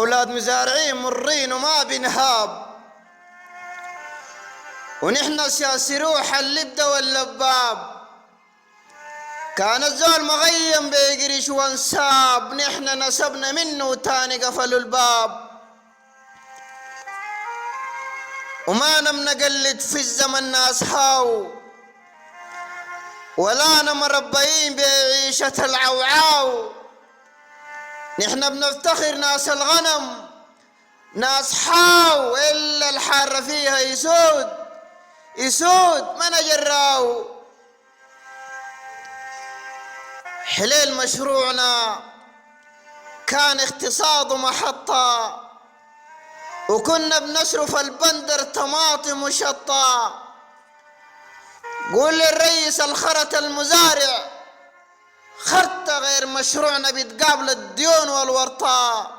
أولاد مزارعين مرين وما بنهاب، ونحن سياسي روح اللبدة واللباب. كان الزول مغيم بيقرش وانساب، نحن نسبنا منه وتاني قفلوا الباب. وما نم نقلد في الزمن ناس هاو، ولا مربيين بعيشة العوعاو. نحن بنفتخر ناس الغنم ناس حاو، إلا الحارة فيها يسود ما نجراو. حليل مشروعنا كان اقتصاد ومحطة، وكنا بنصرف البندر طماطم وشطة. قول للرئيس الخرط المزارع خرطة غير مشروعنا بيتقابل الديون والورطة.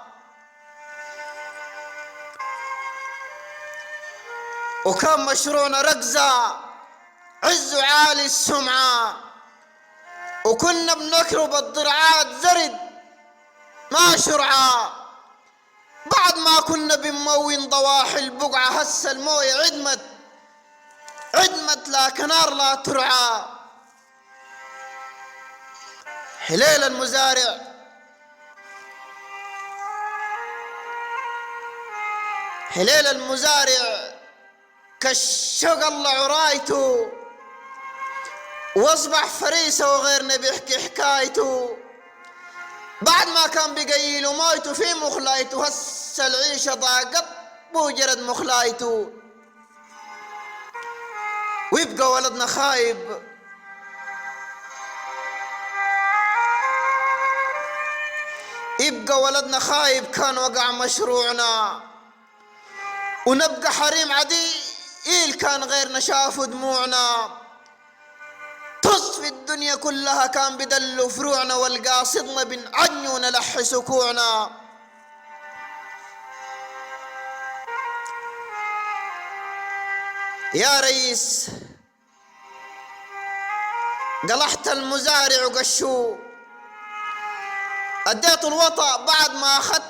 وكان مشروعنا ركزة عز وعالي السمعة، وكنا بنكرب الضرعات زرد ما شرعة. بعد ما كنا بنمون ضواحي البقعة، هسه الموية عدمت لا كنار لا ترعى. حليل المزارع كالشوق الله عرايته، واصبح فريسة وغيرنا بيحكي حكايته. بعد ما كان بيقيل مويته في مخلايته، هسه العيشة ضاقت بوجرد مخلايته. ويبقى ولدنا خايب، كان وقع مشروعنا. ونبقى حريم عديل كان غيرنا شافوا دموعنا. تصفي الدنيا كلها كان بدلوا فروعنا، والقاصدنا بنعني ونلح سكوعنا. يا ريس قلحت المزارع وقشوه، اديت الوطأ بعد ما اخذت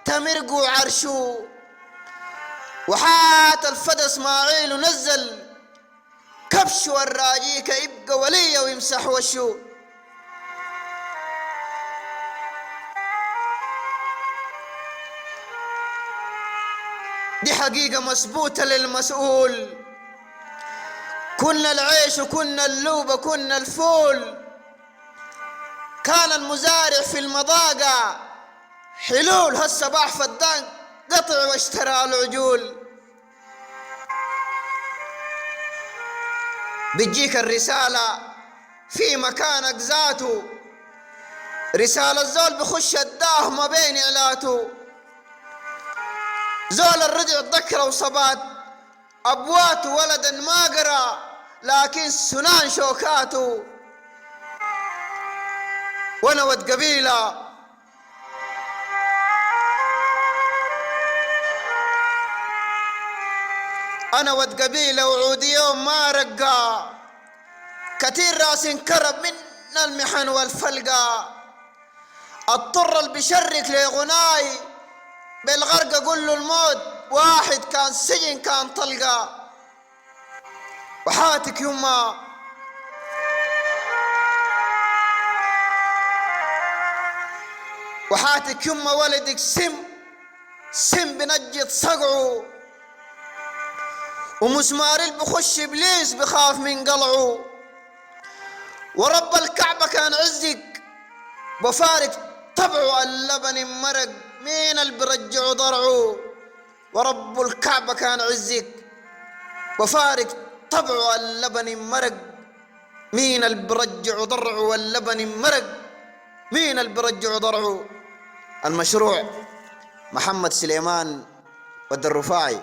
مرق وعرشوه. وحات الفدا اسماعيل ونزل كبش والراجيك يبقى وليه ويمسح وشه. دي حقيقة مثبوتة للمسؤول. كنا العيش وكنا اللوبة كنا الفول. كان المزارع في المضاقة حلول، هسه باع فدان قطع واشترى العجول. بتجيك الرسالة في مكانك ذاته، رسالة الزول بخش الداه ما بين إعلاته. زول الرجع ذكره وصبات أبواته، ولدا ما قرا لكن سنان شوكاته. وانا ود قبيلة وعود يوم ما رقا، كتير راس انكرب من المحن والفلقة. الطر اللي بيشرك لغناي بالغرق اقول له الموت واحد، كان سجن كان طلقة. وحاتك يما ولدك سم بنجد صقعه، ومسمار اللي بخش ابليس بخاف من قلعه. ورب الكعبة كان عزك بفارق طبعه، اللبن مرق مين اللي برجعه ضرعه. ورب الكعبة كان عزك بفارق طبعه، اللبن مرق مين اللي برجعه ضرعه. واللبن مرق مين اللي برجعه ضرعه. المشروع محمد سليمان ود الرفاعي.